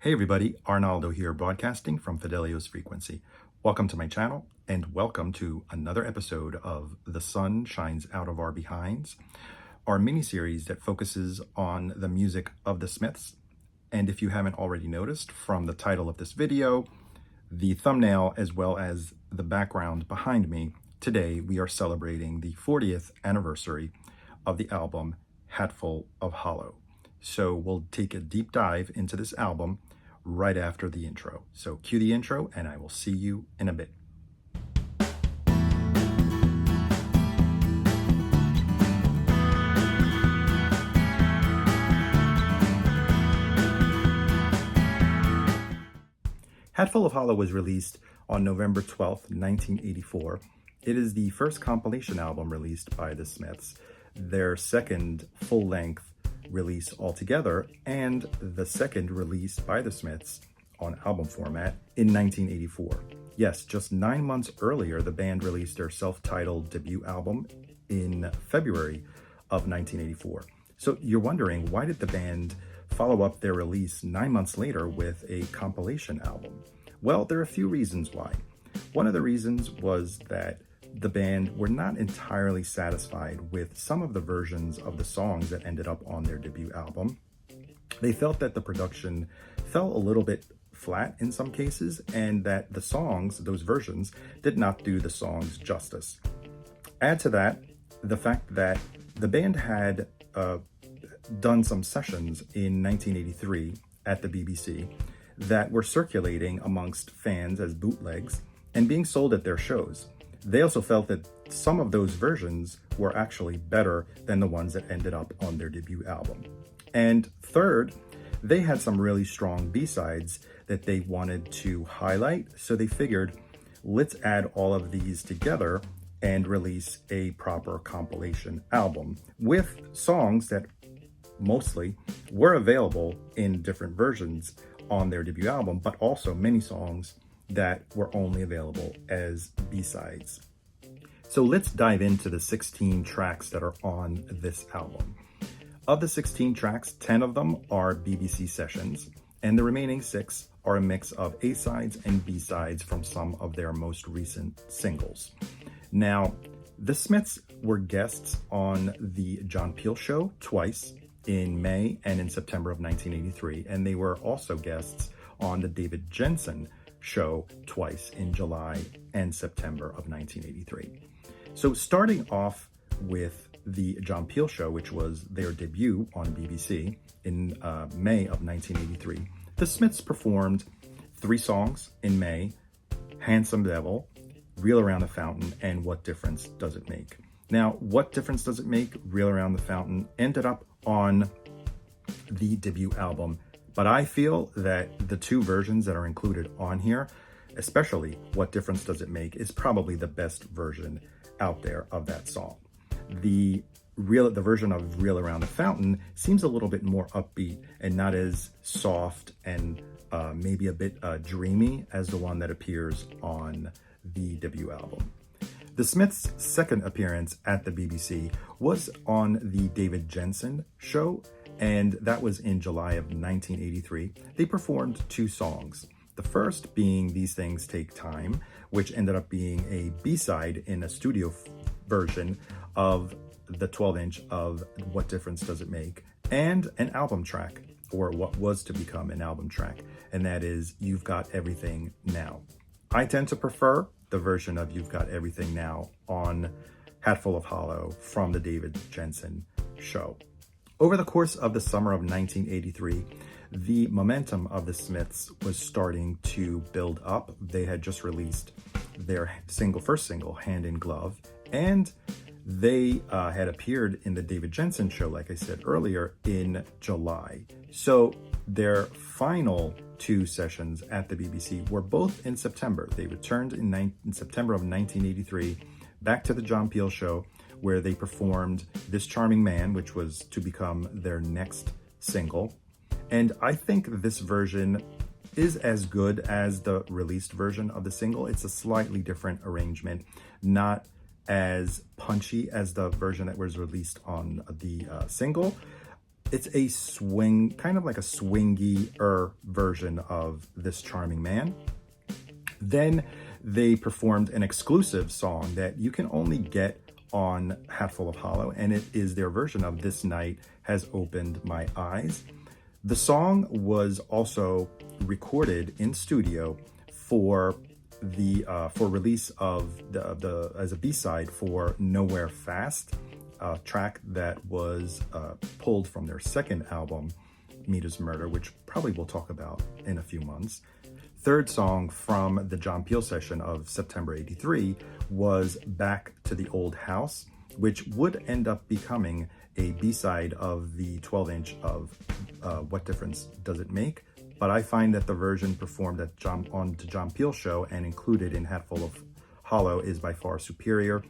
Hey everybody, Arnaldo here, broadcasting from Fidelio's Frequency. Welcome to my channel, and welcome to another episode of The Sun Shines Out of Our Behinds, our mini-series that focuses on the music of the Smiths. And if you haven't already noticed from the title of this video, the thumbnail, as well as the background behind me, today we are celebrating the 40th anniversary of the album Hatful of Hollow. So we'll take a deep dive into this album right after the intro. So cue the intro and I will see you in a bit. Hatful of Hollow was released on November 12th, 1984. It is the first compilation album released by the Smiths, their second full-length release altogether, and the second release by the Smiths on album format in 1984. Yes, just 9 months earlier, the band released their self-titled debut album in February of 1984. So you're wondering, why did the band follow up their release 9 months later with a compilation album? Well, there are a few reasons why. One of the reasons was that the band were not entirely satisfied with some of the versions of the songs that ended up on their debut album. They felt that the production fell a little bit flat in some cases, and that the songs, those versions, did not do the songs justice. Add to that the fact that the band had done some sessions in 1983 at the BBC that were circulating amongst fans as bootlegs and being sold at their shows. They also felt that some of those versions were actually better than the ones that ended up on their debut album. And third, they had some really strong B-sides that they wanted to highlight, so they figured, let's add all of these together and release a proper compilation album with songs that mostly were available in different versions on their debut album, but also many songs that were only available as B-sides. So let's dive into the 16 tracks that are on this album. Of the 16 tracks, 10 of them are BBC sessions, and the remaining 6 are a mix of A-sides and B-sides from some of their most recent singles. Now, the Smiths were guests on the John Peel Show twice, in May and in September of 1983, and they were also guests on the David Jensen Show twice in July and September of 1983. So starting off with the John Peel Show, which was their debut on BBC in May of 1983, the Smiths performed 3 songs in May: Handsome Devil, Reel Around the Fountain, and What Difference Does It Make? Now, What Difference Does It Make? Reel Around the Fountain ended up on the debut album, but I feel that the 2 versions that are included on here, especially What Difference Does It Make, is probably the best version out there of that song. The version of Reel Around the Fountain seems a little bit more upbeat and not as soft and maybe a bit dreamy as the one that appears on the debut album. The Smiths' second appearance at the BBC was on the David Jensen Show, and that was in July of 1983. They performed 2 songs. The first being These Things Take Time, which ended up being a B-side in a studio version of the 12-inch of What Difference Does It Make, and an album track, or what was to become an album track, and that is You've Got Everything Now. I tend to prefer the version of You've Got Everything Now on Hatful of Hollow from the David Jensen Show. Over the course of the summer of 1983, the momentum of the Smiths was starting to build up. They had just released their first single, Hand in Glove, and they had appeared in the David Jensen Show, like I said earlier, in July. So their final 2 sessions at the BBC were both in September. They returned in September of 1983 back to the John Peel Show, where they performed This Charming Man, which was to become their next single. And I think this version is as good as the released version of the single. It's a slightly different arrangement, not as punchy as the version that was released on the single. It's a swing, kind of like a swingy-er version of This Charming Man. Then they performed an exclusive song that you can only get on Hatful of Hollow, and it is their version of This Night Has Opened My Eyes. The song was also recorded in studio for release of as a B-side for Nowhere Fast, a track that was pulled from their second album, Mita's Murder, which probably we'll talk about in a few months. Third song from the John Peel session of September '83 was Back to the Old House, which would end up becoming a B-side of the 12-inch of What Difference Does It Make? But I find that the version performed on the John Peel show and included in Hatful of Hollow is by far superior.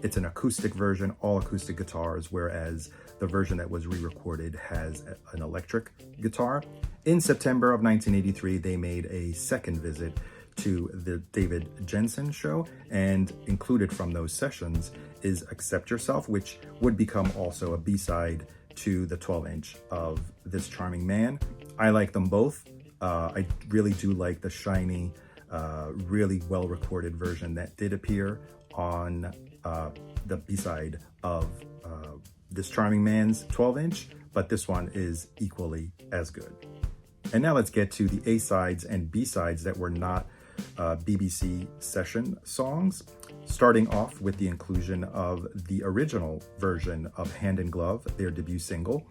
It's an acoustic version, all acoustic guitars, whereas the version that was re-recorded has an electric guitar. In September of 1983, they made a second visit to the David Jensen show, and included from those sessions is Accept Yourself, which would become also a B-side to the 12-inch of This Charming Man. I like them both. I really do like the shiny, really well-recorded version that did appear on the B-side of This Charming Man's 12-inch, but this one is equally as good. And now let's get to the A-sides and B-sides that were not BBC session songs, starting off with the inclusion of the original version of Hand in Glove, their debut single,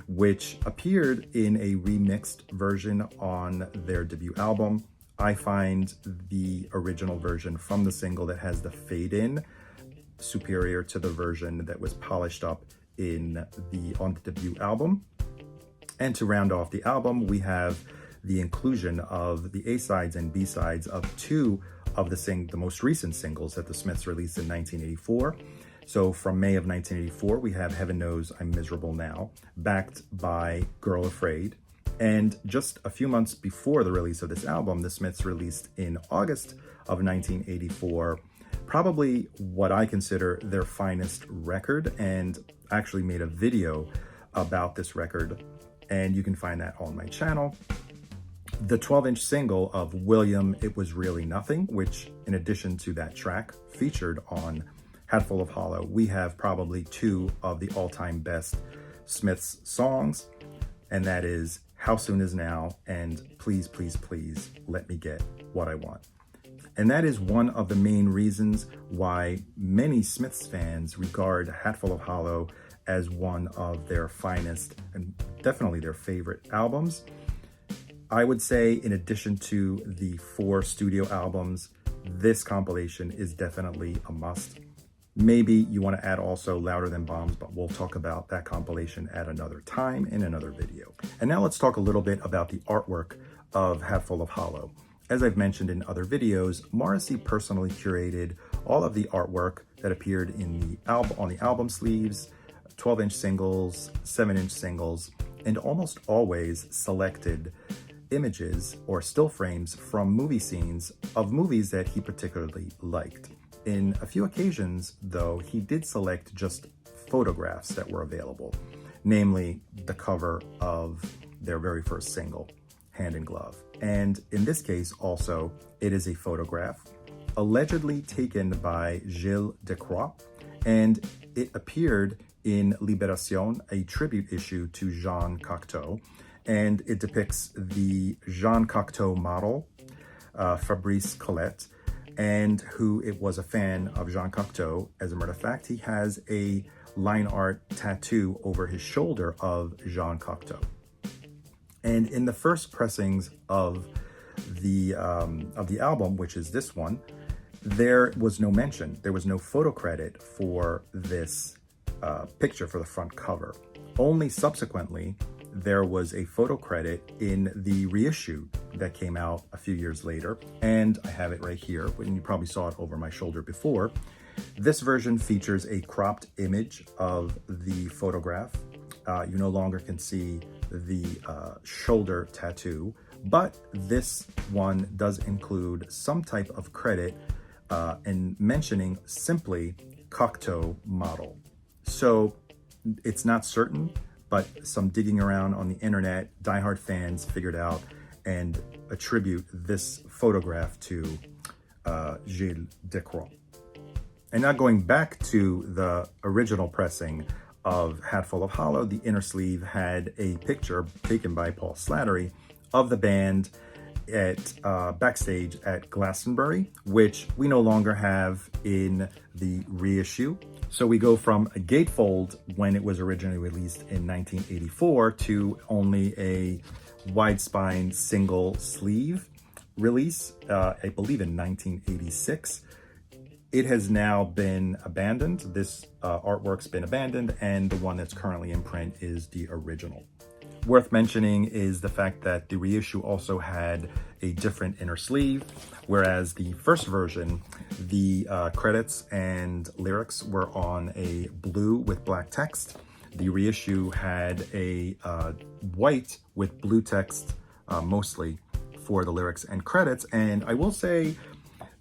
which appeared in a remixed version on their debut album. I find the original version from the single that has the fade in superior to the version that was polished up on the debut album. And to round off the album, we have the inclusion of the A-sides and B-sides of two of the most recent singles that the Smiths released in 1984. So from May of 1984, we have Heaven Knows I'm Miserable Now, backed by Girl Afraid. And just a few months before the release of this album, the Smiths released in August of 1984, probably what I consider their finest record, and actually made a video about this record, and you can find that on my channel. The 12-inch single of William, It Was Really Nothing, which in addition to that track featured on Hatful of Hollow, we have probably two of the all-time best Smiths songs, and that is How Soon Is Now and Please, Please, Please Let Me Get What I Want. And that is one of the main reasons why many Smiths fans regard Hatful of Hollow as one of their finest and definitely their favorite albums. I would say, in addition to the 4 studio albums, this compilation is definitely a must. Maybe you want to add also Louder Than Bombs, but we'll talk about that compilation at another time in another video. And now let's talk a little bit about the artwork of Hatful of Hollow. As I've mentioned in other videos, Morrissey personally curated all of the artwork that appeared on the album sleeves, 12-inch singles, 7-inch singles, and almost always selected images or still frames from movie scenes of movies that he particularly liked. In a few occasions, though, he did select just photographs that were available, namely the cover of their very first single, Hand in Glove. And in this case, also, it is a photograph allegedly taken by Gilles Decroix, and it appeared in Libération, a tribute issue to Jean Cocteau, and it depicts the Jean Cocteau model, Fabrice Colette, and who it was a fan of Jean Cocteau. As a matter of fact, he has a line art tattoo over his shoulder of Jean Cocteau. And in the first pressings of the album, which is this one, there was no mention. There was no photo credit for this picture for the front cover. Only subsequently, there was a photo credit in the reissue that came out a few years later, and I have it right here, and you probably saw it over my shoulder before. This version features a cropped image of the photograph. You no longer can see the shoulder tattoo, but this one does include some type of credit and mentioning simply Cocteau model. So it's not certain but some digging around on the internet, diehard fans figured out and attribute this photograph to Gilles Decroix. And now going back to the original pressing of Hatful of Hollow, the inner sleeve had a picture taken by Paul Slattery of the band at backstage at Glastonbury, which we no longer have in the reissue. So we go from a gatefold when it was originally released in 1984 to only a wide spine single sleeve release, I believe in 1986. It has now been abandoned. This artwork's been abandoned, and the one that's currently in print is the original. Worth mentioning is the fact that the reissue also had a different inner sleeve, whereas the first version, the credits and lyrics were on a blue with black text. The reissue had a white with blue text, mostly for the lyrics and credits. And I will say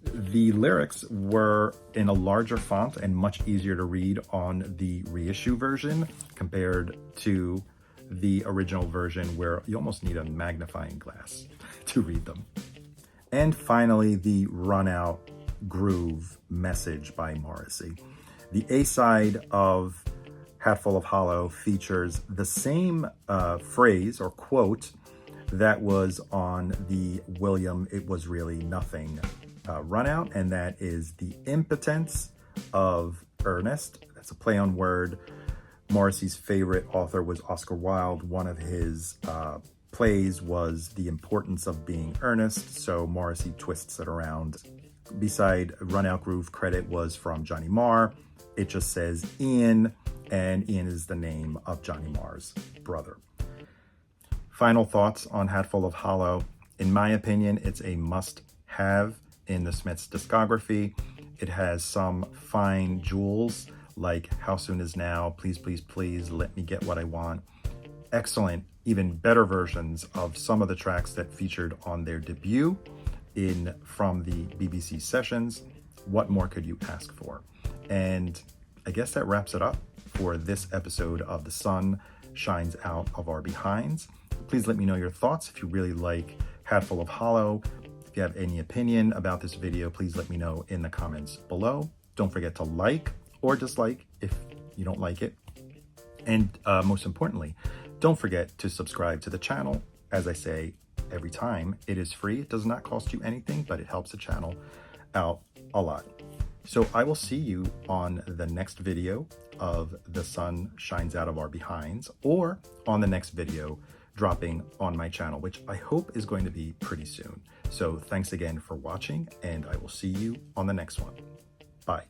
the lyrics were in a larger font and much easier to read on the reissue version compared to the original version, where you almost need a magnifying glass to read them. And finally, the Run Out Groove Message by Morrissey. The A-side of Hatful of Hollow features the same phrase or quote that was on the William It Was Really Nothing run out, and that is the impotence of Ernest. That's a play on word. Morrissey's favorite author was Oscar Wilde. One of his plays was The Importance of Being Earnest, so Morrissey twists it around. Beside Run Out Groove, credit was from Johnny Marr. It just says Ian, and Ian is the name of Johnny Marr's brother. Final thoughts on Hatful of Hollow. In my opinion, it's a must-have in the Smiths discography. It has some fine jewels like How Soon Is Now, Please, Please, Please, Let Me Get What I Want. Excellent, even better versions of some of the tracks that featured on their debut from the BBC sessions. What more could you ask for? And I guess that wraps it up for this episode of The Sun Shines Out of Our Behinds. Please let me know your thoughts if you really like Hatful of Hollow. If you have any opinion about this video, please let me know in the comments below. Don't forget to like or dislike if you don't like it. And most importantly, don't forget to subscribe to the channel. As I say every time, it is free. It does not cost you anything, but it helps the channel out a lot. So I will see you on the next video of The Sun Shines Out of Our Behinds, or on the next video dropping on my channel, which I hope is going to be pretty soon. So thanks again for watching, and I will see you on the next one. Bye.